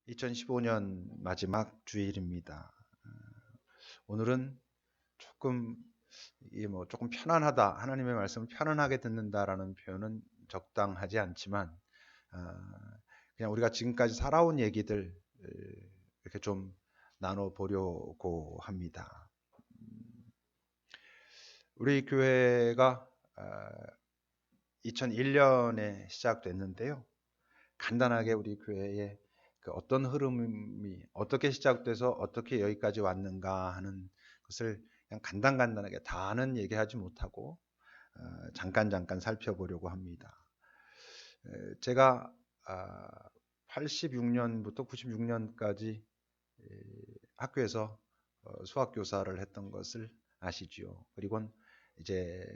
2015년 마지막 주일입니다. 오늘은 조금 이게 뭐 조금 편안하다, 하나님의 말씀을 편안하게 듣는다라는 표현은 적당하지 않지만 그냥 우리가 지금까지 살아온 얘기들 이렇게 좀 나눠보려고 합니다. 우리 교회가 2001년에 시작됐는데요. 간단하게 우리 교회의 그 어떤 흐름이 어떻게 시작돼서 어떻게 여기까지 왔는가 하는 것을 그냥 간단하게 다는 얘기하지 못하고 잠깐 살펴보려고 합니다. 제가 86년부터 96년까지 학교에서 수학 교사를 했던 것을 아시지요. 그리고 이제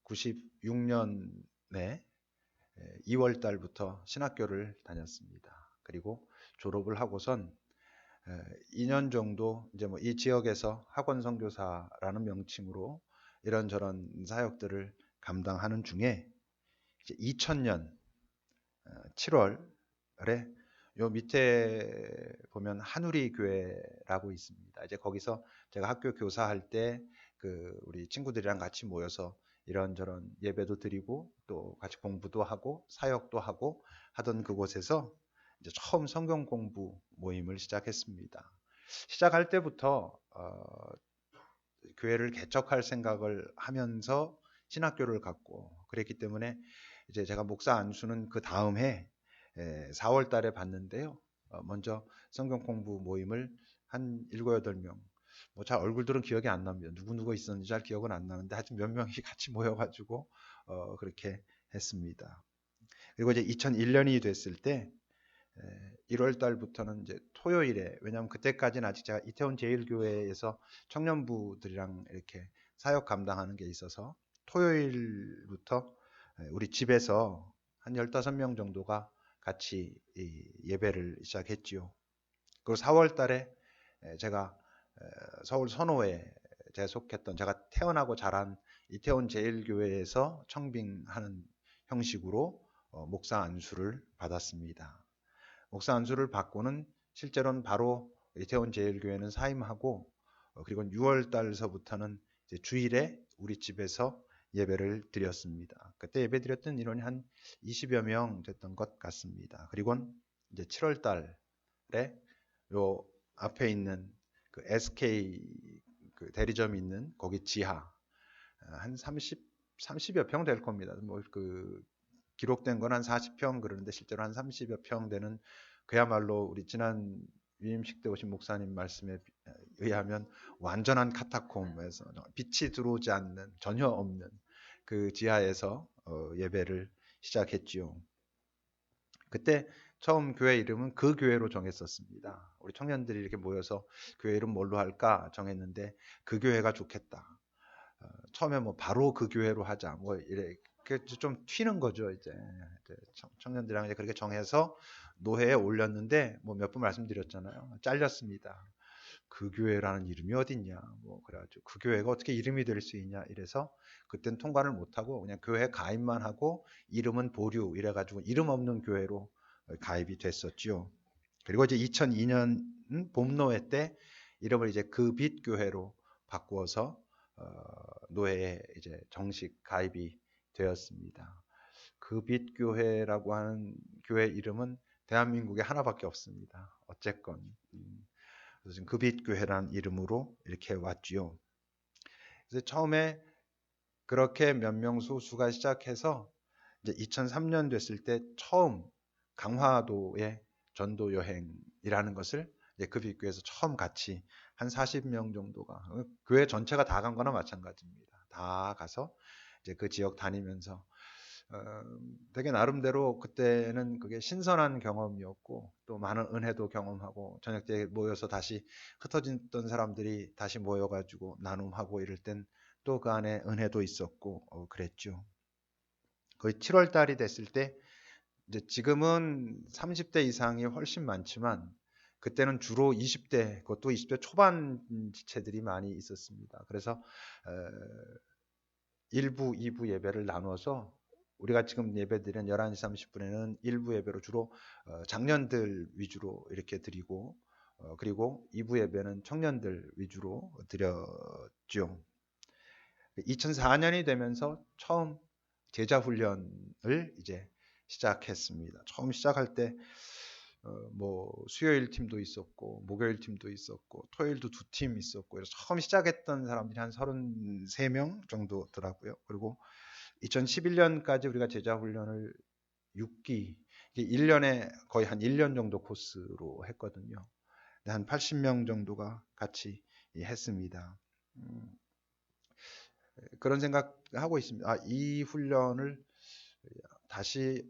96년에 2월 달부터 신학교를 다녔습니다. 그리고 졸업을 하고선 2년 정도 이제 뭐 이 지역에서 학원 선교사라는 명칭으로 이런저런 사역들을 감당하는 중에 이제 2000년 7월에 요 밑에 보면 한우리 교회라고 있습니다. 이제 거기서 제가 학교 교사할 때 그 우리 친구들이랑 같이 모여서 이런저런 예배도 드리고 또 같이 공부도 하고 사역도 하고 하던 그곳에서 이제 처음 성경 공부 모임을 시작했습니다. 시작할 때부터 교회를 개척할 생각을 하면서 신학교를 갔고 그랬기 때문에 이제 제가 목사 안수는 그 다음 해 4월 달에 봤는데요. 먼저 성경 공부 모임을 한 7, 8명 뭐 잘 얼굴들은 기억이 안 납니다. 누구 있었는지 잘 기억은 안 나는데 하여튼 몇 명이 같이 모여가지고 그렇게 했습니다. 그리고 이제 2001년이 됐을 때 1월 달부터는 이제 토요일에 왜냐하면 그때까지는 아직 제가 이태원 제일교회에서 청년부들이랑 이렇게 사역 감당하는 게 있어서 토요일부터 우리 집에서 한 15명 정도가 같이 예배를 시작했지요. 그리고 4월 달에 제가 서울 선호에 제가 속했던 제가 태어나고 자란 이태원 제일교회에서 청빙하는 형식으로 목사 안수를 받았습니다. 목사 안수를 받고는 실제로는 바로 이태원 제일교회는 사임하고 그리고 6월 달서부터는 이제 주일에 우리 집에서 예배를 드렸습니다. 그때 예배 드렸던 인원이 한 20여 명 됐던 것 같습니다. 그리고 이제 7월 달에 요 앞에 있는 그 SK 그 대리점 있는 거기 지하 한 30여 평 될 겁니다. 뭐 그 기록된 건 한 40평 그러는데 실제로 한 30여 평 되는 그야말로 우리 지난 위임식 때 오신 목사님 말씀에 의하면 완전한 카타콤에서 빛이 들어오지 않는 전혀 없는 그 지하에서 예배를 시작했지요. 그때 처음 교회 이름은 그 교회로 정했었습니다. 우리 청년들이 이렇게 모여서 교회 이름 뭘로 할까 정했는데 그 교회가 좋겠다. 처음에 뭐 바로 그 교회로 하자 뭐 이래 좀 튀는 거죠 이제 청년들이랑 이제 그렇게 정해서 노회에 올렸는데 뭐 몇 번 말씀드렸잖아요. 잘렸습니다. 그 교회라는 이름이 어딨냐 뭐 그래가지고 그 교회가 어떻게 이름이 될 수 있냐 이래서 그땐 통과를 못하고 그냥 교회 가입만 하고 이름은 보류 이래가지고 이름 없는 교회로 가입이 됐었죠. 그리고 이제 2002년 봄노회 때 이름을 이제 그 빛 교회로 바꾸어서 노회에 이제 정식 가입이 되었습니다. 그 빛 교회라고 하는 교회 이름은 대한민국에 하나밖에 없습니다. 어쨌건 그래서 지금 그 빛 교회라는 이름으로 이렇게 왔지요. 그래서 처음에 그렇게 몇 명 소수가 시작해서 이제 2003년 됐을 때 처음 강화도의 전도 여행이라는 것을 이제 그 빛교회에서 처음 같이 한 40명 정도가 교회 전체가 다 간 거나 마찬가지입니다. 다 가서 이제 그 지역 다니면서 되게 나름대로 그때는 그게 신선한 경험이었고 또 많은 은혜도 경험하고 저녁 때 모여서 다시 흩어졌던 사람들이 다시 모여가지고 나눔하고 이럴 땐 또 그 안에 은혜도 있었고 그랬죠. 거의 7월 달이 됐을 때 이제 지금은 30대 이상이 훨씬 많지만 그때는 주로 20대 그것도 20대 초반 지체들이 많이 있었습니다. 그래서 1부, 2부 예배를 나눠서 우리가 지금 예배드리는 11시 30분에는 일부 예배로 주로 장년들 위주로 이렇게 드리고 그리고 2부 예배는 청년들 위주로 드렸죠. 2004년이 되면서 처음 제자 훈련을 이제 시작했습니다. 처음 시작할 때 뭐 수요일 팀도 있었고 목요일 팀도 있었고 토요일도 2팀 있었고 그래서 처음 시작했던 사람들이 한 33명 정도더라고요. 그리고 2011년까지 우리가 제자 훈련을 6기 1년에 거의 한 1년 정도 코스로 했거든요. 한 80명 정도가 같이 했습니다. 그런 생각하고 있습니다. 이 훈련을 다시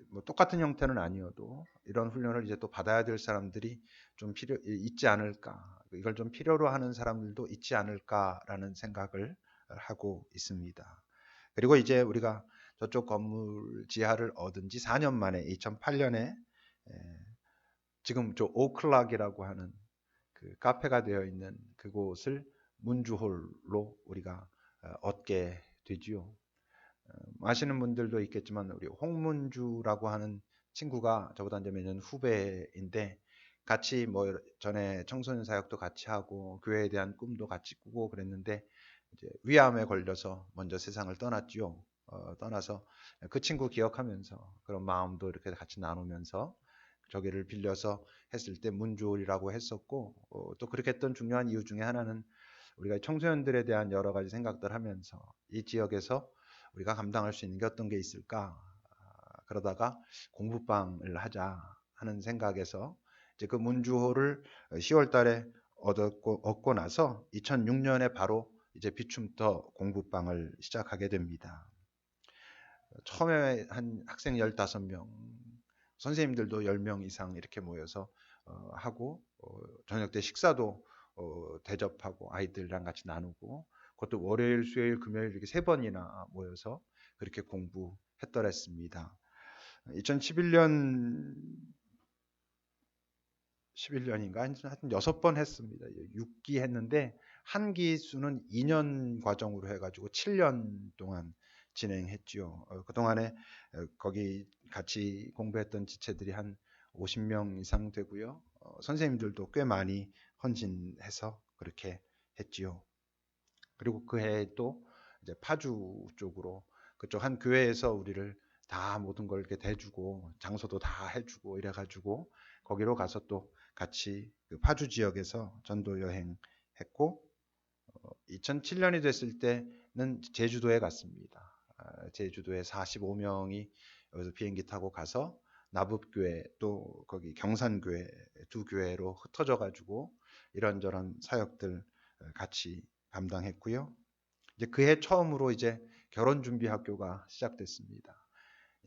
뭐 똑같은 형태는 아니어도 이런 훈련을 이제 또 받아야 될 사람들이 좀 있지 않을까, 이걸 좀 필요로 하는 사람들도 있지 않을까라는 생각을 하고 있습니다. 그리고 이제 우리가 저쪽 건물 지하를 얻은 지 4년 만에 2008년에 지금 저 오클락이라고 하는 그 카페가 되어 있는 그곳을 문주홀로 우리가 얻게 되지요. 아시는 분들도 있겠지만 우리 홍문주라고 하는 친구가 저보다 이제 몇 년 후배인데 같이 뭐 전에 청소년 사역도 같이 하고 교회에 대한 꿈도 같이 꾸고 그랬는데 이제 위암에 걸려서 먼저 세상을 떠났지요. 떠나서 그 친구 기억하면서 그런 마음도 이렇게 같이 나누면서 저기를 빌려서 했을 때 문주홀이라고 했었고 또 그렇게 했던 중요한 이유 중에 하나는 우리가 청소년들에 대한 여러 가지 생각들 하면서 이 지역에서 우리가 감당할 수 있는 게 어떤 게 있을까? 그러다가 공부방을 하자 하는 생각에서 이제 그 문주호를 10월 달에 얻고 나서 2006년에 바로 이제 비춤터 공부방을 시작하게 됩니다. 처음에 한 학생 15명, 선생님들도 10명 이상 이렇게 모여서 하고 저녁 때 식사도 대접하고 아이들이랑 같이 나누고 그것도 월요일, 수요일, 금요일 이렇게 3번이나 모여서 그렇게 공부했더랬습니다. 2011년 11년인가 하여튼 6번 했습니다. 6기 했는데 한 기수는 2년 과정으로 해가지고 7년 동안 진행했죠. 그동안에 거기 같이 공부했던 지체들이 한 50명 이상 되고요. 선생님들도 꽤 많이 헌신해서 그렇게 했지요. 그리고 그 해에 또 이제 파주 쪽으로 그쪽 한 교회에서 우리를 다 모든 걸 이렇게 대주고 장소도 다 해주고 이래가지고 거기로 가서 또 같이 그 파주 지역에서 전도 여행했고 2007년이 됐을 때는 제주도에 갔습니다. 제주도에 45명이 여기서 비행기 타고 가서 나북교회 또 거기 경산교회 두 교회로 흩어져 가지고 이런저런 사역들 같이 감당했고요. 이제 그해 처음으로 이제 결혼 준비 학교가 시작됐습니다.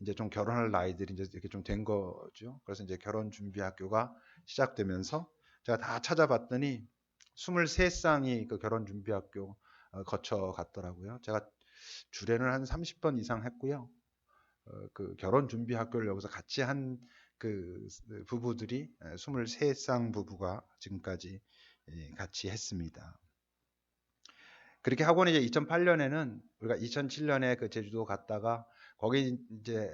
이제 좀 결혼할 나이들이 이제 이렇게 좀 된 거죠. 그래서 이제 결혼 준비 학교가 시작되면서 제가 다 찾아봤더니 23쌍이 그 결혼 준비 학교 거쳐 갔더라고요. 제가 주례는 한 30번 이상 했고요. 그 결혼 준비 학교를 여기서 같이 한 그 부부들이 23쌍 부부가 지금까지 같이 했습니다. 그렇게 하고는 이제 2008년에는 우리가 2007년에 그 제주도 갔다가 거기 이제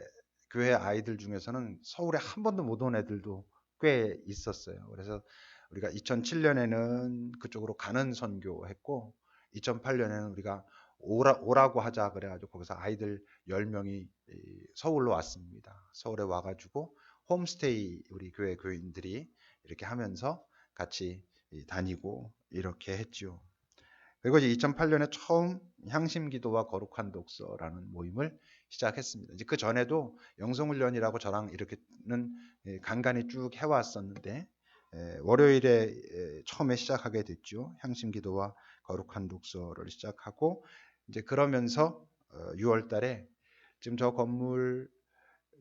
교회 아이들 중에서는 서울에 한 번도 못 온 애들도 꽤 있었어요. 그래서 우리가 2007년에는 그쪽으로 가는 선교했고 2008년에는 우리가 오라고 하자 그래가지고 거기서 아이들 10명이 서울로 왔습니다. 서울에 와가지고 홈스테이 우리 교회 교인들이 이렇게 하면서 같이 다니고 이렇게 했죠. 그리고 이제 2008년에 처음 향심기도와 거룩한 독서라는 모임을 시작했습니다. 이제 그 전에도 영성훈련이라고 저랑 이렇게는 간간히 쭉 해왔었는데 월요일에 처음에 시작하게 됐죠. 향심기도와 거룩한 독서를 시작하고 이제 그러면서 6월달에 지금 저 건물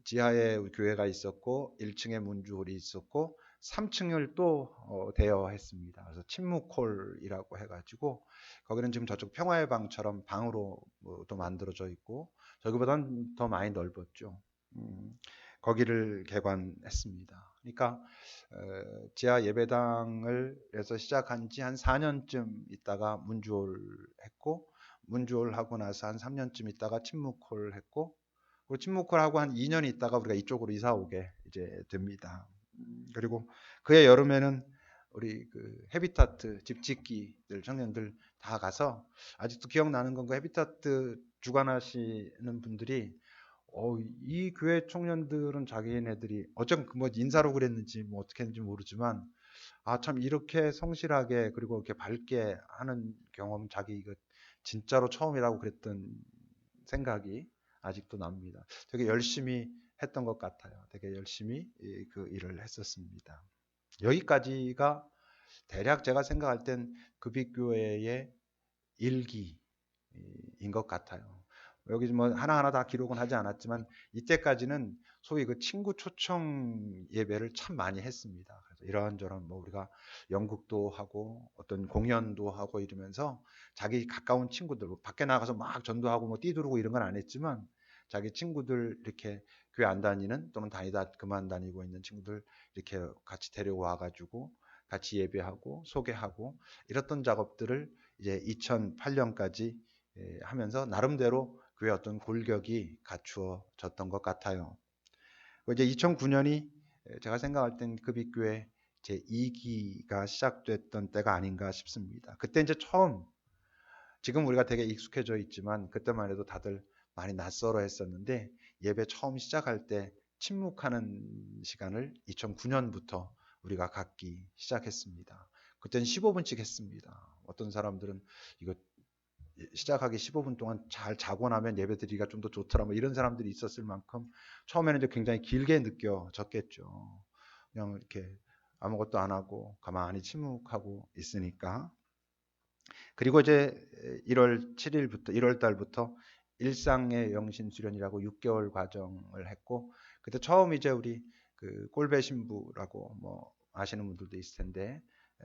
지하에 교회가 있었고 1층에 문주홀이 있었고 3층을 또 대여했습니다. 그래서 침묵홀이라고 해가지고 거기는 지금 저쪽 평화의 방처럼 방으로 또 만들어져 있고 저기보다는 더 많이 넓었죠. 거기를 개관했습니다. 그러니까 지하 예배당을 해서 시작한 지 한 4년쯤 있다가 문주홀 했고 문주홀 하고 나서 한 3년쯤 있다가 침묵홀 했고 그 침묵을 하고 한 2년 있다가 우리가 이쪽으로 이사 오게 이제 됩니다. 그리고 그해 여름에는 우리 그 헤비타트 집짓기들 청년들 다 가서 아직도 기억나는 건가 헤비타트 주관하시는 분들이 이 교회 청년들은 자기네들이 어쩜 뭐 인사로 그랬는지 뭐 어떻게 했는지 모르지만 참 이렇게 성실하게 그리고 이렇게 밝게 하는 경험 자기 이거 진짜로 처음이라고 그랬던 생각이 아직도 납니다. 되게 열심히 했던 것 같아요. 되게 열심히 그 일을 했었습니다. 여기까지가 대략 제가 생각할 땐 급식교회의 일기인 것 같아요. 여기 뭐 하나하나 다 기록은 하지 않았지만 이때까지는 소위 그 친구 초청 예배를 참 많이 했습니다. 그래서 이런저런 뭐 우리가 연극도 하고 어떤 공연도 하고 이러면서 자기 가까운 친구들 뭐 밖에 나가서 막 전도하고 뭐 뛰두르고 이런 건 안 했지만 자기 친구들 이렇게 교회 안 다니는 또는 다니다 그만 다니고 있는 친구들 이렇게 같이 데려와 가지고 같이 예배하고 소개하고 이랬던 작업들을 이제 2008년까지 하면서 나름대로 그의 어떤 골격이 갖추어졌던 것 같아요. 이제 2009년이 제가 생각할 땐 급식교회 제 2기가 시작됐던 때가 아닌가 싶습니다. 그때 이제 처음 지금 우리가 되게 익숙해져 있지만 그때만 해도 다들 많이 낯설어 했었는데 예배 처음 시작할 때 침묵하는 시간을 2009년부터 우리가 갖기 시작했습니다. 그때는 15분씩 했습니다. 어떤 사람들은 이거 시작하기 15분 동안 잘 자고 나면 예배드리기가 좀 더 좋더라 뭐 이런 사람들이 있었을 만큼 처음에는 이제 굉장히 길게 느껴졌겠죠. 그냥 이렇게 아무것도 안 하고 가만히 침묵하고 있으니까. 그리고 이제 1월 7일부터 1월 달부터 일상의 영신 수련이라고 6개월 과정을 했고 그때 처음 이제 우리 그 꼴배 신부라고 뭐 아시는 분들도 있을 텐데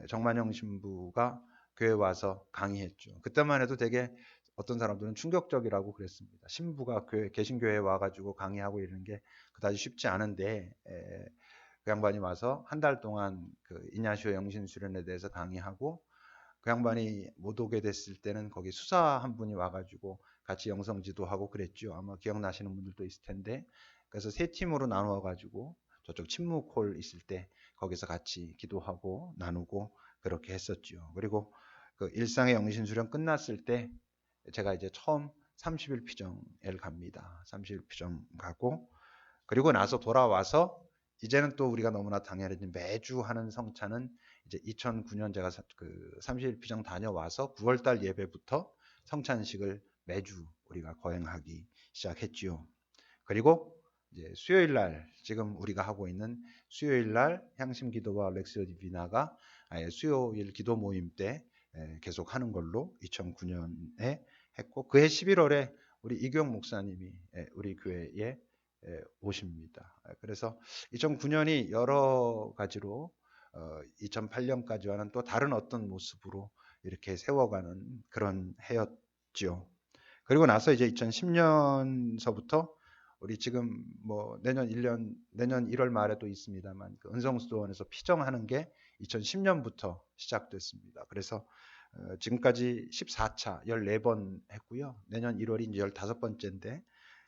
정만영 신부가 교회 와서 강의했죠. 그때만 해도 되게 어떤 사람들은 충격적이라고 그랬습니다. 신부가 개신교회에 와가지고 강의하고 이러는 게 그다지 쉽지 않은데 그 양반이 와서 한 달 동안 그 이냐시오 영신 수련에 대해서 강의하고 그 양반이 못 오게 됐을 때는 거기 수사 한 분이 와가지고 같이 영성 지도하고 그랬죠. 아마 기억나시는 분들도 있을 텐데 그래서 세 팀으로 나누어가지고 저쪽 침묵홀 있을 때 거기서 같이 기도하고 나누고 그렇게 했었죠. 그리고 그 일상의 영신수련 끝났을 때 제가 이제 처음 30일 피정을 갑니다. 30일 피정 가고 그리고 나서 돌아와서 이제는 또 우리가 너무나 당연히 매주 하는 성찬은 이제 2009년 제가 그 30일 피정 다녀와서 9월달 예배부터 성찬식을 매주 우리가 거행하기 시작했지요. 그리고 이제 수요일 날 지금 우리가 하고 있는 수요일 날 향심 기도와 렉시오 디비나가 아예 수요일 기도 모임 때 계속 하는 걸로 2009년에 했고 그해 11월에 우리 이경 목사님이 우리 교회에 오십니다. 그래서 2009년이 여러 가지로 2008년까지와는 또 다른 어떤 모습으로 이렇게 세워가는 그런 해였지요. 그리고 나서 이제 2010년서부터 우리 지금 뭐 내년 1월 말에도 있습니다만 그 은성수도원에서 피정하는 게 2010년부터 시작됐습니다. 그래서 지금까지 14차 14번 했고요. 내년 1월이 이제 15번째인데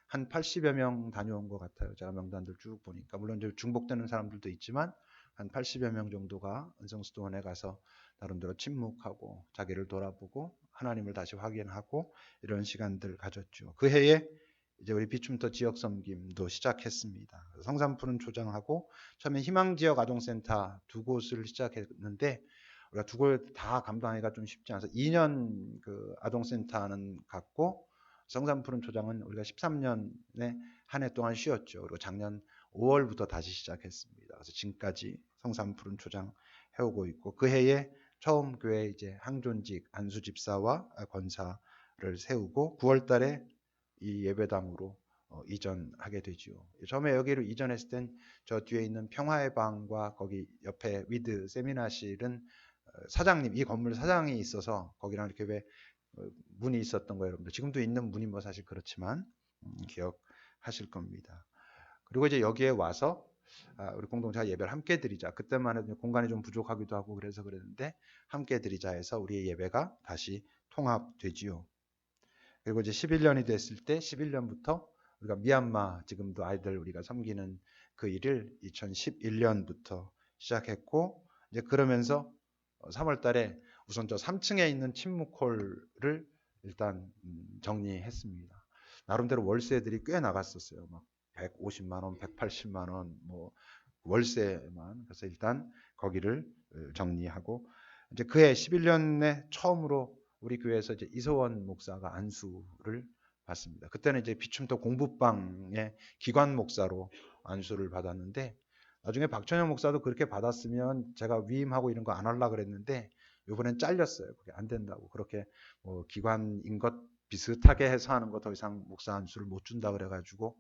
한 80여 명 다녀온 것 같아요. 제가 명단들 쭉 보니까 물론 이제 중복되는 사람들도 있지만 한 80여 명 정도가 은성수도원에 가서 나름대로 침묵하고 자기를 돌아보고 하나님을 다시 확인하고 이런 시간들 가졌죠. 그 해에 이제 우리 비춤터 지역 섬김도 시작했습니다. 성산푸른 초장하고 처음에 희망지역 아동센터 두 곳을 시작했는데 우리가 두 곳 다 감당하기가 좀 쉽지 않아서 2년 그 아동센터는 갔고 성산푸른 초장은 우리가 13년에 한 해 동안 쉬었죠. 그리고 작년 5월부터 다시 시작했습니다. 그래서 지금까지 성산푸른 초장 해오고 있고 그 해에 처음 교회 이제 항존직 안수집사와 권사를 세우고 9월달에 이 예배당으로 이전하게 되지요. 처음에 여기로 이전했을 땐 저 뒤에 있는 평화의 방과 거기 옆에 위드 세미나실은 사장님 이 건물 사장이 있어서 거기랑 이렇게 왜 문이 있었던 거예요, 여러분들. 지금도 있는 문이 뭐 사실 그렇지만 기억하실 겁니다. 그리고 이제 여기에 와서 우리 공동체가 예배를 함께 드리자. 그때만 해도 공간이 좀 부족하기도 하고 그래서 그랬는데 함께 드리자 해서 우리의 예배가 다시 통합되지요. 그리고 이제 11년이 됐을 때 11년부터 우리가 미얀마 지금도 아이들 우리가 섬기는 그 일을 2011년부터 시작했고 이제 그러면서 3월 달에 우선 저 3층에 있는 침묵홀을 일단 정리했습니다. 나름대로 월세들이 꽤 나갔었어요. 막 150만 원, 180만 원, 뭐 월세만. 그래서 일단 거기를 정리하고 이제 그해 11년에 처음으로 우리 교회에서 이제 이서원 목사가 안수를 받습니다. 그때는 이제 비춤터 공부방의 기관 목사로 안수를 받았는데 나중에 박천영 목사도 그렇게 받았으면 제가 위임하고 이런 거 안 하려고 그랬는데 이번엔 잘렸어요. 그게 안 된다고. 그렇게 뭐 기관인 것 비슷하게 해서 하는 거 더 이상 목사 안수를 못 준다 그래가지고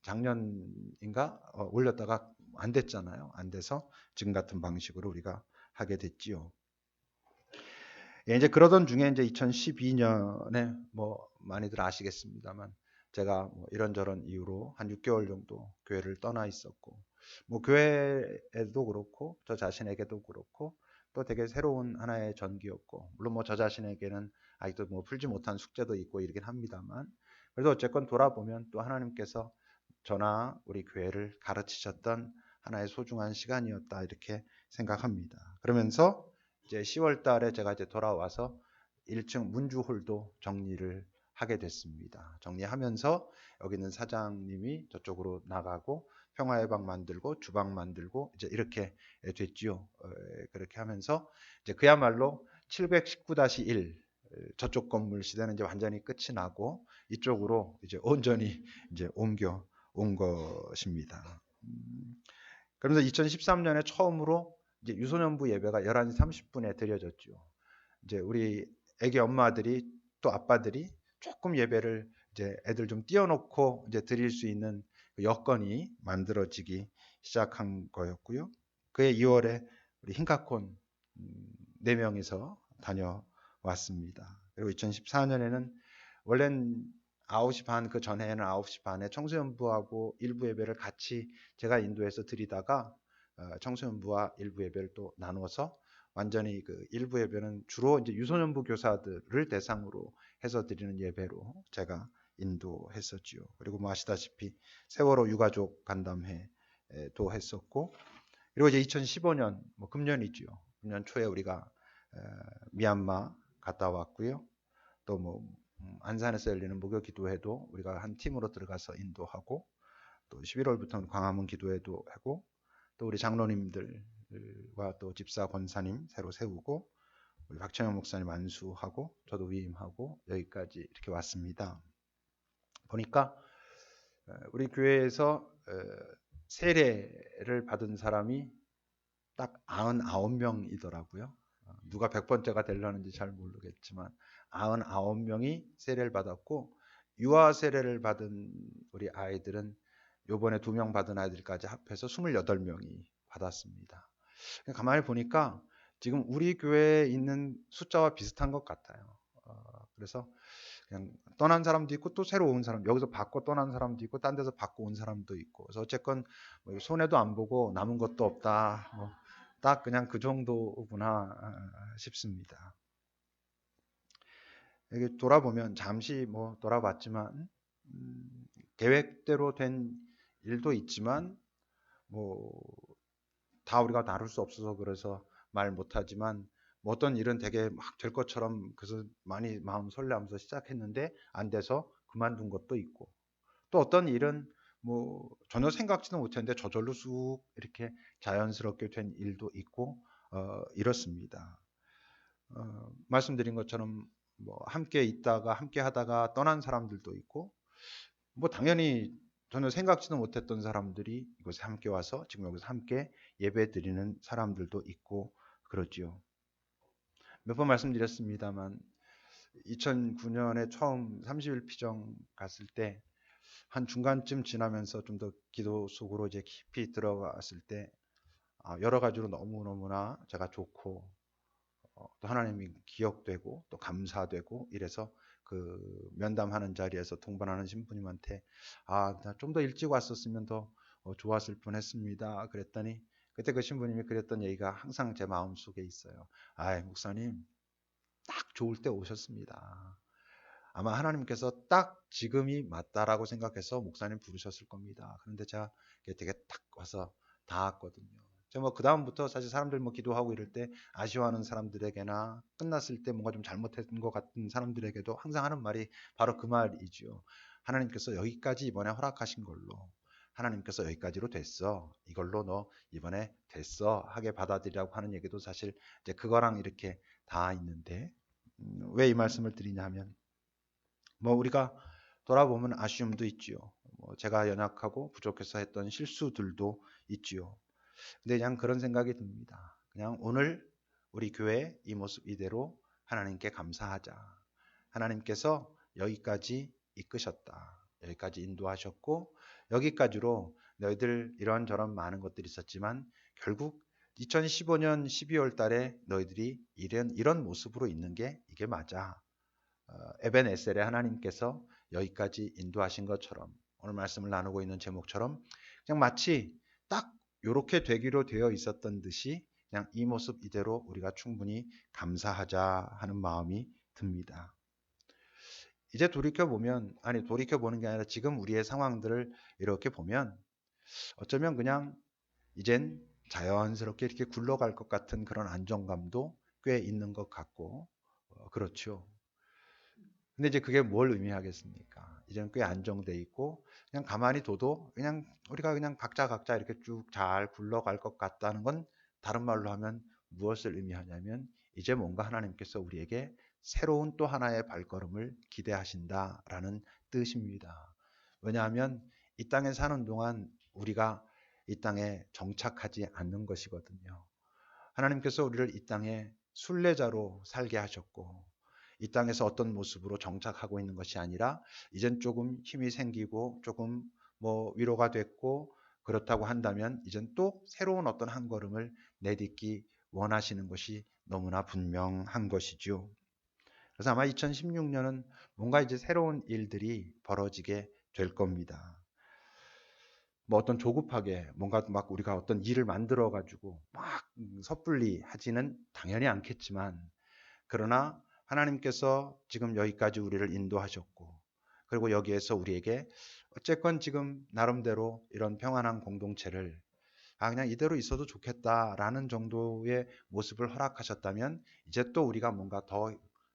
작년인가 올렸다가 안 됐잖아요. 안 돼서 지금 같은 방식으로 우리가 하게 됐지요. 예, 이제 그러던 중에 이제 2012년에 뭐 많이들 아시겠습니다만 제가 뭐 이런저런 이유로 한 6개월 정도 교회를 떠나 있었고 뭐 교회에도 그렇고 저 자신에게도 그렇고 또 되게 새로운 하나의 전기였고 물론 뭐 저 자신에게는 아직도 뭐 풀지 못한 숙제도 있고 이러긴 합니다만 그래도 어쨌건 돌아보면 또 하나님께서 저나 우리 교회를 가르치셨던 하나의 소중한 시간이었다 이렇게 생각합니다. 그러면서 이제 10월 달에 제가 이제 돌아와서 1층 문주홀도 정리를 하게 됐습니다. 정리하면서 여기 있는 사장님이 저쪽으로 나가고 평화의 방 만들고 주방 만들고 이제 이렇게 됐지요. 그렇게 하면서 이제 그야말로 719-1 저쪽 건물 시대는 이제 완전히 끝이 나고 이쪽으로 이제 온전히 이제 옮겨 온 것입니다. 그러면서 2013년에 처음으로 이제 유소년부 예배가 11시 30분에 드려졌죠. 이제 우리 애기 엄마들이 또 아빠들이 조금 예배를 이제 애들 좀 띄워놓고 이제 드릴 수 있는 그 여건이 만들어지기 시작한 거였고요. 그해 2월에 우리 흰카콘 4명이서 다녀왔습니다. 그리고 2014년에는 원래는 9시 반, 그 전에는 9시 반에 청소년부하고 일부 예배를 같이 제가 인도해서 드리다가 청소년부와 일부 예배를 또 나눠서 완전히 그 일부 예배는 주로 이제 유소년부 교사들을 대상으로 해서 드리는 예배로 제가 인도했었지요. 그리고 뭐 아시다시피 세월호 유가족 간담회도 했었고 그리고 이제 2015년 뭐 금년이죠. 금년 초에 우리가 미얀마 갔다 왔고요. 또 뭐 안산에서 열리는 목요 기도회도 우리가 한 팀으로 들어가서 인도하고 또 11월부터는 광화문 기도회도 하고 또 우리 장로님들과 또 집사 권사님 새로 세우고 우리 박찬영 목사님 안수하고 저도 위임하고 여기까지 이렇게 왔습니다. 보니까 우리 교회에서 세례를 받은 사람이 딱 99명이더라고요. 누가 100번째가 되려는지 잘 모르겠지만 99명이 세례를 받았고 유아 세례를 받은 우리 아이들은 요번에 2명 받은 아이들까지 합해서 28명이 받았습니다. 가만히 보니까 지금 우리 교회에 있는 숫자와 비슷한 것 같아요. 그래서 그냥 떠난 사람도 있고 또 새로 온 사람, 여기서 받고 떠난 사람도 있고 딴 데서 받고 온 사람도 있고 그래서 어쨌건 뭐 손해도 안 보고 남은 것도 없다. 딱 그냥 그 정도구나 싶습니다. 이게 돌아보면 잠시 뭐 돌아봤지만 계획대로 된 일도 있지만 뭐 다 우리가 다룰 수 없어서 그래서 말 못하지만 뭐 어떤 일은 되게 막 될 것처럼 그래서 많이 마음 설레하면서 시작했는데 안 돼서 그만둔 것도 있고 또 어떤 일은 뭐 전혀 생각지도 못했는데 저절로 쑥 이렇게 자연스럽게 된 일도 있고 이렇습니다. 말씀드린 것처럼 뭐 함께 있다가 함께 하다가 떠난 사람들도 있고 뭐 당연히 전혀 생각지도 못했던 사람들이 이곳에 함께 와서 지금 여기서 함께 예배 드리는 사람들도 있고 그렇지요. 몇 번 말씀드렸습니다만 2009년에 처음 30일 피정 갔을 때 한 중간쯤 지나면서 좀 더 기도 속으로 이제 깊이 들어갔을 때 여러 가지로 너무너무나 제가 좋고 또 하나님이 기억되고 또 감사되고 이래서 그 면담하는 자리에서 동반하는 신부님한테 나 좀 더 일찍 왔었으면 더 좋았을 뻔했습니다. 그랬더니 그때 그 신부님이 그랬던 얘기가 항상 제 마음속에 있어요. 목사님 딱 좋을 때 오셨습니다. 아마 하나님께서 딱 지금이 맞다라고 생각해서 목사님 부르셨을 겁니다. 그런데 제가 되게 딱 와서 닿았거든요. 제가 뭐 그 다음부터 사실 사람들 뭐 기도하고 이럴 때 아쉬워하는 사람들에게나 끝났을 때 뭔가 좀 잘못했던 것 같은 사람들에게도 항상 하는 말이 바로 그 말이지요. 하나님께서 여기까지 이번에 허락하신 걸로, 하나님께서 여기까지로 됐어, 이걸로 너 이번에 됐어 하게 받아들이라고 하는 얘기도 사실 이제 그거랑 이렇게 다 있는데, 왜 이 말씀을 드리냐면, 뭐 우리가 돌아보면 아쉬움도 있지요. 뭐 제가 연약하고 부족해서 했던 실수들도 있지요. 근데 그냥 그런 생각이 듭니다. 그냥 오늘 우리 교회 이 모습 이대로 하나님께 감사하자. 하나님께서 여기까지 이끄셨다. 여기까지 인도하셨고, 여기까지로 너희들 이런저런 많은 것들이 있었지만 결국 2015년 12월 달에 너희들이 이런 모습으로 있는 게 이게 맞아. 에벤에셀의 하나님께서 여기까지 인도하신 것처럼, 오늘 말씀을 나누고 있는 제목처럼 그냥 마치 딱 이렇게 되기로 되어 있었던 듯이 그냥 이 모습 이대로 우리가 충분히 감사하자 하는 마음이 듭니다. 이제 돌이켜보면, 아니 돌이켜보는 게 아니라 지금 우리의 상황들을 이렇게 보면 어쩌면 그냥 이젠 자연스럽게 이렇게 굴러갈 것 같은 그런 안정감도 꽤 있는 것 같고, 그렇죠. 근데 이제 그게 뭘 의미하겠습니까? 이제는 꽤 안정돼 있고 그냥 가만히 둬도 그냥 우리가 그냥 각자 이렇게 쭉 잘 굴러갈 것 같다는 건, 다른 말로 하면 무엇을 의미하냐면 이제 뭔가 하나님께서 우리에게 새로운 또 하나의 발걸음을 기대하신다라는 뜻입니다. 왜냐하면 이 땅에 사는 동안 우리가 이 땅에 정착하지 않는 것이거든요. 하나님께서 우리를 이 땅에 순례자로 살게 하셨고, 이 땅에서 어떤 모습으로 정착하고 있는 것이 아니라 이젠 조금 힘이 생기고 조금 뭐 위로가 됐고 그렇다고 한다면 이젠 또 새로운 어떤 한 걸음을 내딛기 원하시는 것이 너무나 분명한 것이죠. 그래서 아마 2016년은 뭔가 이제 새로운 일들이 벌어지게 될 겁니다. 뭐 어떤 조급하게 뭔가 막 우리가 어떤 일을 만들어 가지고 막 섣불리 하지는 당연히 않겠지만, 그러나 하나님께서 지금 여기까지 우리를 인도하셨고, 그리고 여기에서 우리에게 어쨌건 지금 나름대로 이런 평안한 공동체를 그냥 이대로 있어도 좋겠다라는 정도의 모습을 허락하셨다면, 이제 또 우리가 뭔가 더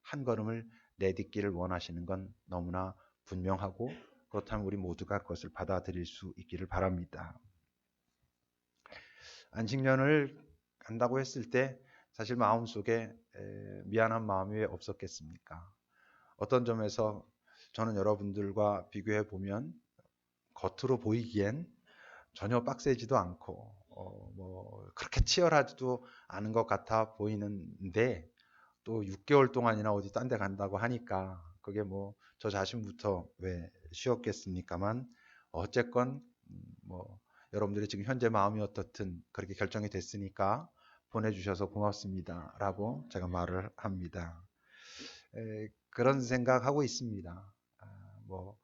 한 걸음을 내딛기를 원하시는 건 너무나 분명하고, 그렇다면 우리 모두가 그것을 받아들일 수 있기를 바랍니다. 안식년을 간다고 했을 때 사실 마음속에 미안한 마음이 왜 없었겠습니까? 어떤 점에서 저는 여러분들과 비교해 보면 겉으로 보이기엔 전혀 빡세지도 않고 뭐 그렇게 치열하지도 않은 것 같아 보이는데, 또 6개월 동안이나 어디 딴 데 간다고 하니까 그게 뭐 저 자신부터 왜 쉬웠겠습니까만, 어쨌건 뭐 여러분들이 지금 현재 마음이 어떻든 그렇게 결정이 됐으니까 보내주셔서 고맙습니다 라고 제가 말을 합니다. 그런 생각하고 있습니다. 뭐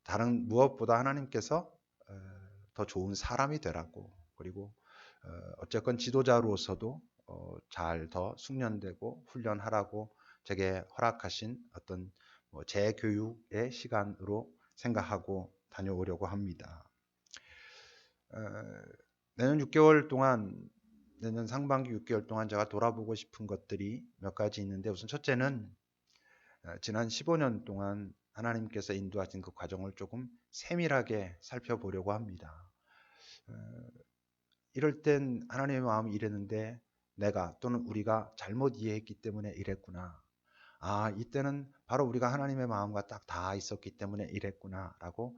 다른 무엇보다 하나님께서 더 좋은 사람이 되라고, 그리고 어쨌건 지도자로서도 잘 더 숙련되고 훈련하라고 제게 허락하신 어떤 재교육의 시간으로 생각하고 다녀오려고 합니다. 내년 6개월 동안, 내년 상반기 6개월 동안 제가 돌아보고 싶은 것들이 몇 가지 있는데, 우선 첫째는 지난 15년 동안 하나님께서 인도하신 그 과정을 조금 세밀하게 살펴보려고 합니다. 이럴 땐 하나님의 마음이 이랬는데 내가 또는 우리가 잘못 이해했기 때문에 이랬구나. 이때는 바로 우리가 하나님의 마음과 딱 다 있었기 때문에 이랬구나라고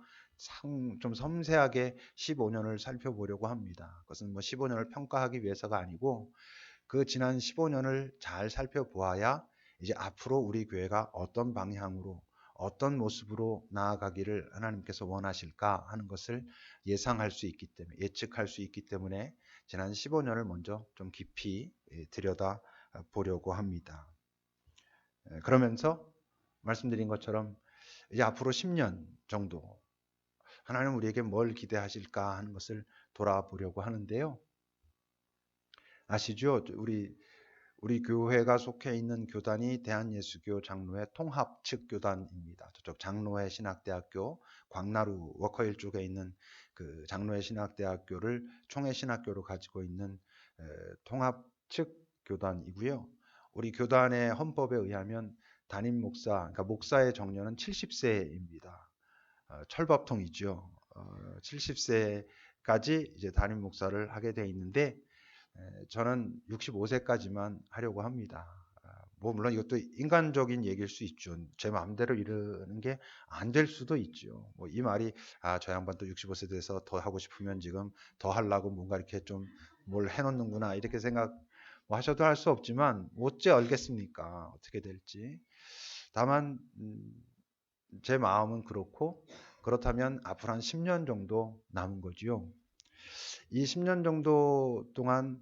좀 섬세하게 15년을 살펴보려고 합니다. 그것은 뭐 15년을 평가하기 위해서가 아니고, 그 지난 15년을 잘 살펴보아야 이제 앞으로 우리 교회가 어떤 방향으로 어떤 모습으로 나아가기를 하나님께서 원하실까 하는 것을 예상할 수 있기 때문에, 예측할 수 있기 때문에 지난 15년을 먼저 좀 깊이 들여다 보려고 합니다. 그러면서 말씀드린 것처럼 이제 앞으로 10년 정도 하나님 우리에게 뭘 기대하실까 하는 것을 돌아보려고 하는데요. 아시죠? 우리 교회가 속해 있는 교단이 대한예수교 장로회 통합 측 교단입니다. 저쪽 장로회 신학대학교 광나루 워커힐 쪽에 있는 그 장로회 신학대학교를 총회 신학교로 가지고 있는 통합 측 교단이고요. 우리 교단의 헌법에 의하면 담임 목사, 그러니까 목사의 정년은 70세입니다. 철밥통이죠. 70세까지 이제 담임 목사를 하게 돼 있는데 저는 65세까지만 하려고 합니다. 뭐 물론 이것도 인간적인 얘기일 수 있죠. 제 마음대로 이러는 게 안 될 수도 있죠. 뭐 이 말이 저 양반 또 65세 돼서 더 하고 싶으면 지금 더 하려고 뭔가 이렇게 좀 뭘 해놓는구나 이렇게 생각 뭐 하셔도 할 수 없지만 어째 알겠습니까? 어떻게 될지. 다만 제 마음은 그렇고 그렇다면 앞으로 한 10년 정도 남은 거지요. 이 10년 정도 동안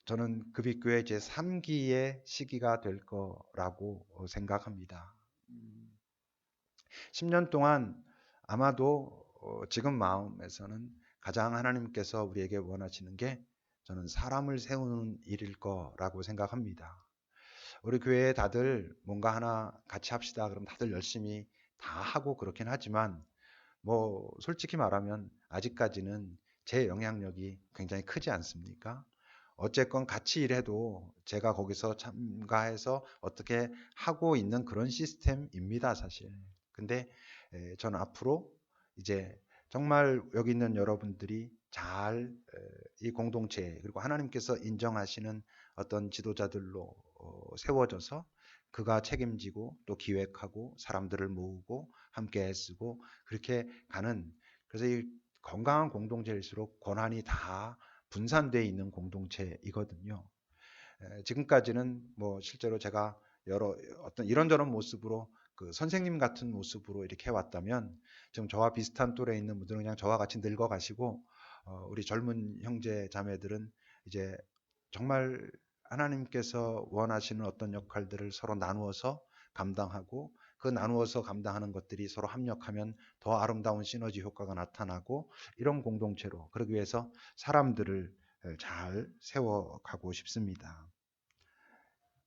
저는 급입교회 제 3기의 시기가 될 거라고 생각합니다. 10년 동안 아마도 지금 마음에서는 가장 하나님께서 우리에게 원하시는 게 저는 사람을 세우는 일일 거라고 생각합니다. 우리 교회에 다들 뭔가 하나 같이 합시다. 그럼 다들 열심히 다 하고 그렇긴 하지만 뭐 솔직히 말하면 아직까지는 제 영향력이 굉장히 크지 않습니까? 어쨌건 같이 일해도 제가 거기서 참가해서 어떻게 하고 있는 그런 시스템입니다, 사실. 근데 저는 앞으로 이제 정말 여기 있는 여러분들이 잘 이 공동체 그리고 하나님께서 인정하시는 어떤 지도자들로 세워져서 그가 책임지고 또 기획하고 사람들을 모으고 함께 애쓰고 그렇게 가는 그래서 이 건강한 공동체일수록 권한이 다 분산되어 있는 공동체이거든요. 지금까지는 뭐 실제로 제가 여러 어떤 이런저런 모습으로 그 선생님 같은 모습으로 이렇게 해왔다면 지금 저와 비슷한 또래에 있는 분들은 그냥 저와 같이 늙어가시고 우리 젊은 형제 자매들은 이제 정말 하나님께서 원하시는 어떤 역할들을 서로 나누어서 감당하고 그 나누어서 감당하는 것들이 서로 합력하면 더 아름다운 시너지 효과가 나타나고 이런 공동체로 그러기 위해서 사람들을 잘 세워가고 싶습니다.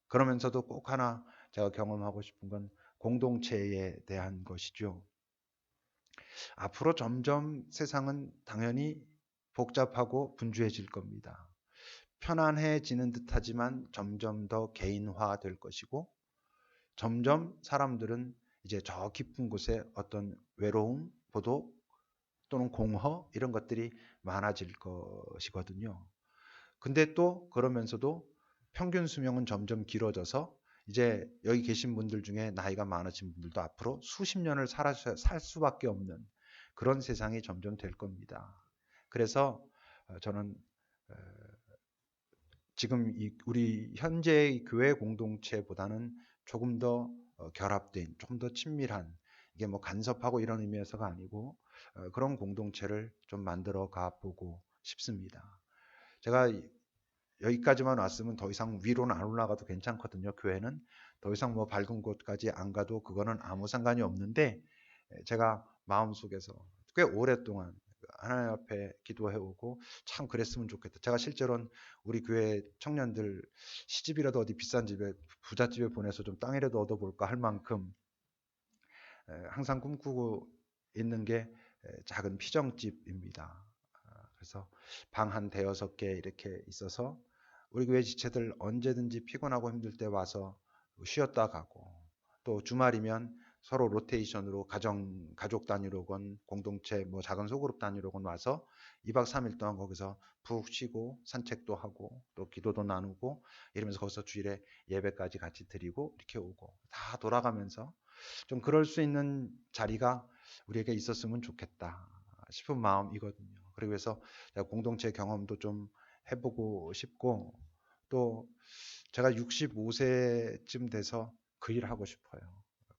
그러면서도 꼭 하나 제가 경험하고 싶은 건 공동체에 대한 것이죠. 앞으로 점점 세상은 당연히 복잡하고 분주해질 겁니다. 편안해지는 듯하지만 점점 더 개인화될 것이고 점점 사람들은 이제 저 깊은 곳에 어떤 외로움, 고독 또는 공허 이런 것들이 많아질 것이거든요. 근데 또 그러면서도 평균 수명은 점점 길어져서 이제 여기 계신 분들 중에 나이가 많으신 분들도 앞으로 수십 년을 살 수밖에 없는 그런 세상이 점점 될 겁니다. 그래서 저는 지금 우리 현재의 교회 공동체보다는 조금 더 결합된, 조금 더 친밀한 이게 뭐 간섭하고 이런 의미에서가 아니고 그런 공동체를 좀 만들어 가 보고 싶습니다. 제가 여기까지만 왔으면 더 이상 위로는 안 올라가도 괜찮거든요. 교회는 더 이상 뭐 밝은 곳까지 안 가도 그거는 아무 상관이 없는데 제가 마음속에서 꽤 오랫동안 하나님 앞에 기도해오고 참 그랬으면 좋겠다. 제가 실제로는 우리 교회 청년들 시집이라도 어디 비싼 집에 부잣집에 보내서 좀 땅이라도 얻어볼까 할 만큼 항상 꿈꾸고 있는 게 작은 피정집입니다. 그래서 방 한 대여섯 개 이렇게 있어서 우리 교회 지체들 언제든지 피곤하고 힘들 때 와서 쉬었다 가고 또 주말이면 서로 로테이션으로 가족 단위로건 공동체 뭐 작은 소그룹 단위로건 와서 2박 3일 동안 거기서 푹 쉬고 산책도 하고 또 기도도 나누고 이러면서 거기서 주일에 예배까지 같이 드리고 이렇게 오고 다 돌아가면서 좀 그럴 수 있는 자리가 우리에게 있었으면 좋겠다 싶은 마음이거든요. 그리고 해서 공동체 경험도 좀 해보고 싶고 또 제가 65세쯤 돼서 그 일 하고 싶어요.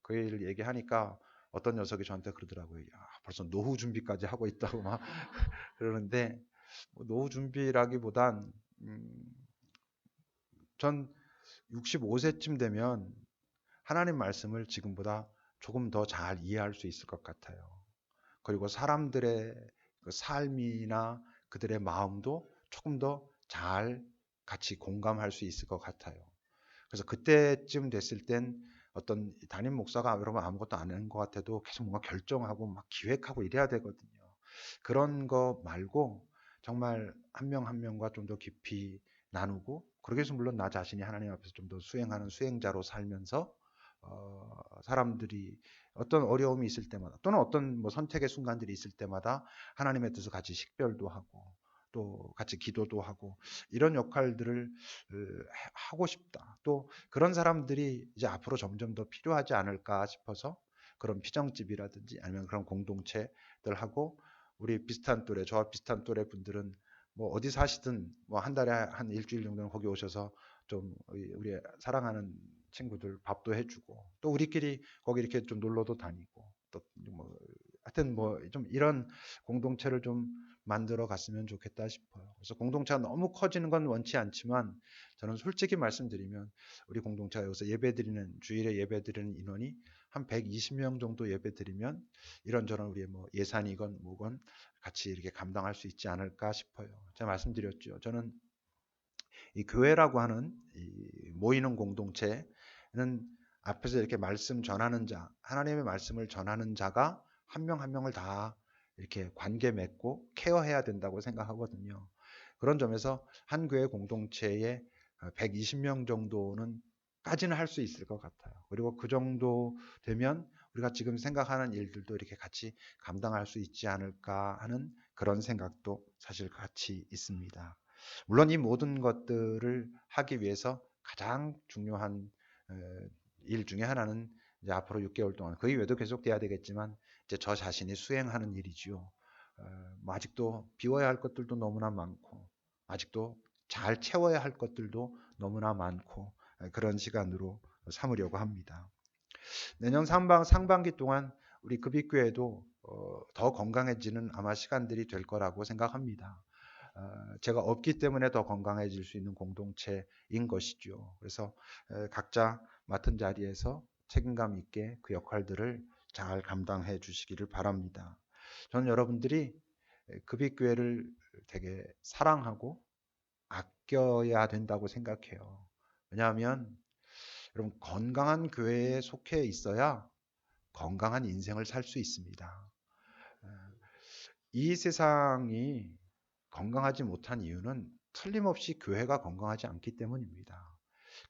그 일 얘기하니까 어떤 녀석이 저한테 그러더라고요. 야, 벌써 노후 준비까지 하고 있다고 막 그러는데 뭐 노후 준비라기보단 전 65세쯤 되면 하나님 말씀을 지금보다 조금 더 잘 이해할 수 있을 것 같아요. 그리고 사람들의 그 삶이나 그들의 마음도 조금 더 잘 같이 공감할 수 있을 것 같아요. 그래서 그때쯤 됐을 땐 어떤 담임 목사가 여러분 아무것도 안 하는 것 같아도 계속 뭔가 결정하고 막 기획하고 이래야 되거든요. 그런 거 말고 정말 한 명 한 명과 좀 더 깊이 나누고, 그러기 위해서 물론 나 자신이 하나님 앞에서 좀 더 수행하는 수행자로 살면서 사람들이 어떤 어려움이 있을 때마다 또는 어떤 뭐 선택의 순간들이 있을 때마다 하나님의 뜻을 같이 식별도 하고 또 같이 기도도 하고 이런 역할들을 하고 싶다. 또 그런 사람들이 이제 앞으로 점점 더 필요하지 않을까 싶어서 그런 피정집이라든지 아니면 그런 공동체들하고 우리 비슷한 또래, 저와 비슷한 또래 분들은 뭐 어디 사시든 뭐 한 달에 한 일주일 정도는 거기 오셔서 좀 우리 사랑하는 친구들 밥도 해주고 또 우리끼리 거기 이렇게 좀 놀러도 다니고 또 뭐 하여튼 뭐 좀 이런 공동체를 좀 만들어 갔으면 좋겠다 싶어요. 그래서 공동체가 너무 커지는 건 원치 않지만 저는 솔직히 말씀드리면 우리 공동체가 여기서 예배드리는 주일에 예배드리는 인원이 한 120명 정도 예배드리면 이런저런 우리의 뭐 예산이건 뭐건 같이 이렇게 감당할 수 있지 않을까 싶어요. 제가 말씀드렸죠. 저는 이 교회라고 하는 이 모이는 공동체는 앞에서 이렇게 말씀 전하는 자, 하나님의 말씀을 전하는 자가 한 명 한 명을 다 이렇게 관계 맺고 케어해야 된다고 생각하거든요. 그런 점에서 한 교회 공동체에 120명 정도는 까지는 할 수 있을 것 같아요. 그리고 그 정도 되면 우리가 지금 생각하는 일들도 이렇게 같이 감당할 수 있지 않을까 하는 그런 생각도 사실 같이 있습니다. 물론 이 모든 것들을 하기 위해서 가장 중요한 일 중에 하나는 이제 앞으로 6개월 동안 그 이외에도 계속 돼야 되겠지만 이제 저 자신이 수행하는 일이지요. 뭐 아직도 비워야 할 것들도 너무나 많고 아직도 잘 채워야 할 것들도 너무나 많고 그런 시간으로 삼으려고 합니다. 내년 상반기 동안 우리 급익교회도 더 건강해지는 아마 시간들이 될 거라고 생각합니다. 제가 없기 때문에 더 건강해질 수 있는 공동체인 것이죠. 그래서 각자 맡은 자리에서 책임감 있게 그 역할들을 잘 감당해 주시기를 바랍니다. 저는 여러분들이 급익교회를 되게 사랑하고 아껴야 된다고 생각해요. 왜냐하면 여러분 건강한 교회에 속해 있어야 건강한 인생을 살 수 있습니다. 이 세상이 건강하지 못한 이유는 틀림없이 교회가 건강하지 않기 때문입니다.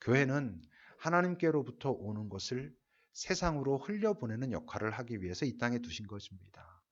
교회는 하나님께로부터 오는 것을 세상으로 흘려보내는 역할을 하기 위해서 이 땅에 두신 것입니다.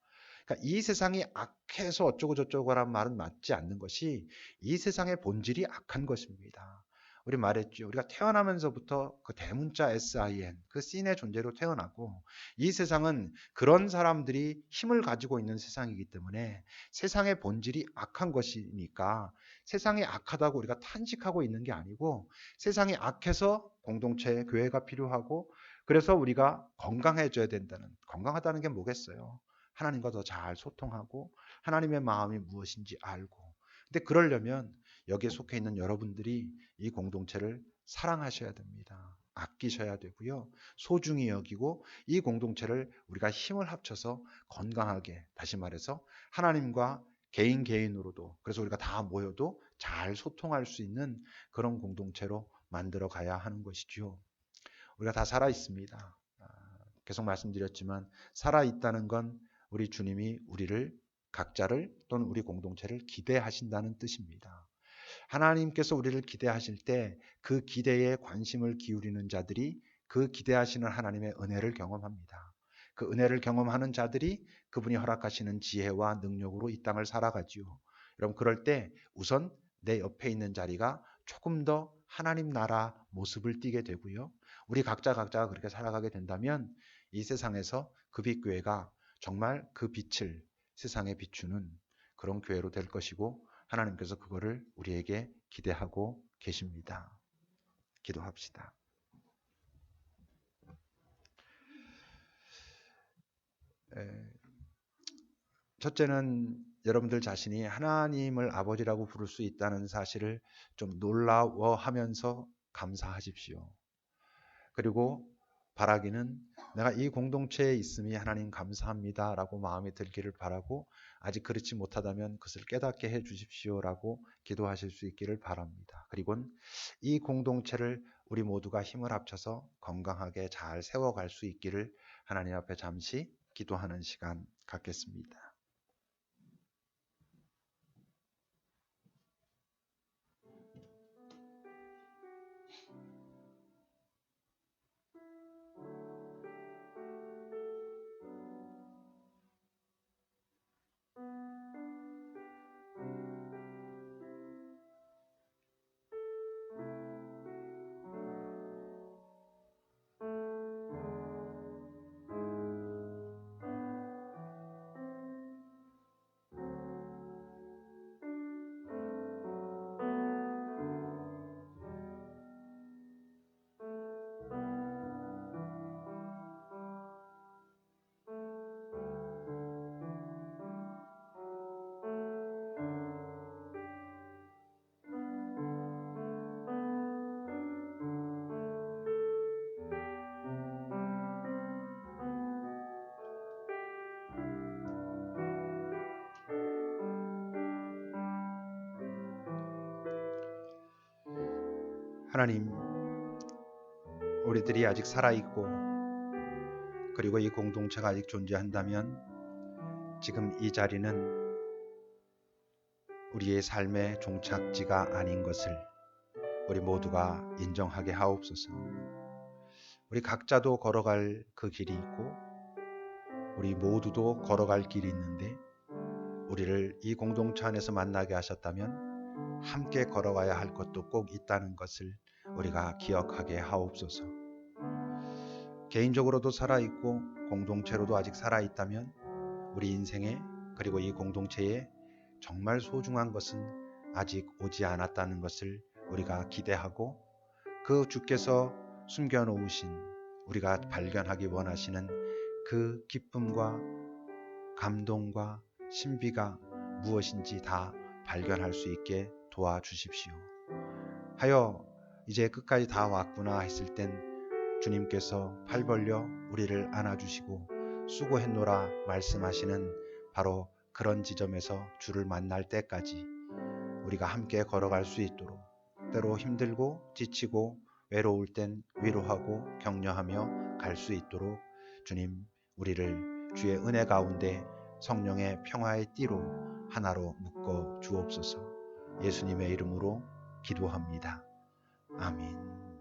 그러니까 이 세상이 악해서 어쩌고 저쩌고란 말은 맞지 않는 것이 이 세상의 본질이 악한 것입니다. 우리 말했죠. 우리가 태어나면서부터 그 대문자 SIN, 그 씬의 존재로 태어나고 이 세상은 그런 사람들이 힘을 가지고 있는 세상이기 때문에 세상의 본질이 악한 것이니까 세상이 악하다고 우리가 탄식하고 있는 게 아니고 세상이 악해서 공동체, 교회가 필요하고 그래서 우리가 건강해져야 된다는, 건강하다는 게 뭐겠어요? 하나님과 더 잘 소통하고 하나님의 마음이 무엇인지 알고. 근데 그러려면 여기에 속해 있는 여러분들이 이 공동체를 사랑하셔야 됩니다. 아끼셔야 되고요. 소중히 여기고 이 공동체를 우리가 힘을 합쳐서 건강하게, 다시 말해서 하나님과 개인으로도, 그래서 우리가 다 모여도 잘 소통할 수 있는 그런 공동체로 만들어 가야 하는 것이죠. 우리가 다 살아 있습니다. 계속 말씀드렸지만 살아 있다는 건 우리 주님이 우리를 각자를 또는 우리 공동체를 기대하신다는 뜻입니다. 하나님께서 우리를 기대하실 때 그 기대에 관심을 기울이는 자들이 그 기대하시는 하나님의 은혜를 경험합니다. 그 은혜를 경험하는 자들이 그분이 허락하시는 지혜와 능력으로 이 땅을 살아가지요. 여러분 그럴 때 우선 내 옆에 있는 자리가 조금 더 하나님 나라 모습을 띠게 되고요. 우리 각자가 그렇게 살아가게 된다면 이 세상에서 급익교회가 정말 그 빛을 세상에 비추는 그런 교회로 될 것이고 하나님께서 그거를 우리에게 기대하고 계십니다. 기도합시다. 첫째는 여러분들 자신이 하나님을 아버지라고 부를 수 있다는 사실을 좀 놀라워하면서 감사하십시오. 그리고 바라기는 내가 이 공동체에 있음이 하나님 감사합니다 라고 마음이 들기를 바라고, 아직 그렇지 못하다면 그것을 깨닫게 해 주십시오 라고 기도하실 수 있기를 바랍니다. 그리고 이 공동체를 우리 모두가 힘을 합쳐서 건강하게 잘 세워갈 수 있기를 하나님 앞에 잠시 기도하는 시간 갖겠습니다. 하나님, 우리들이 아직 살아있고 그리고 이 공동체가 아직 존재한다면 지금 이 자리는 우리의 삶의 종착지가 아닌 것을 우리 모두가 인정하게 하옵소서. 우리 각자도 걸어갈 그 길이 있고 우리 모두도 걸어갈 길이 있는데, 우리를 이 공동체 안에서 만나게 하셨다면 함께 걸어가야 할 것도 꼭 있다는 것을 우리가 기억하게 하옵소서. 개인적으로도 살아있고 공동체로도 아직 살아있다면 우리 인생에, 그리고 이 공동체에 정말 소중한 것은 아직 오지 않았다는 것을 우리가 기대하고, 그 주께서 숨겨놓으신, 우리가 발견하기 원하시는 그 기쁨과 감동과 신비가 무엇인지 다 발견할 수 있게 도와주십시오. 하여 이제 끝까지 다 왔구나 했을 땐 주님께서 팔 벌려 우리를 안아주시고 수고했노라 말씀하시는 바로 그런 지점에서 주를 만날 때까지 우리가 함께 걸어갈 수 있도록, 때로 힘들고 지치고 외로울 땐 위로하고 격려하며 갈 수 있도록 주님, 우리를 주의 은혜 가운데 성령의 평화의 띠로 하나로 묶어 주옵소서. 예수님의 이름으로 기도합니다. 아멘.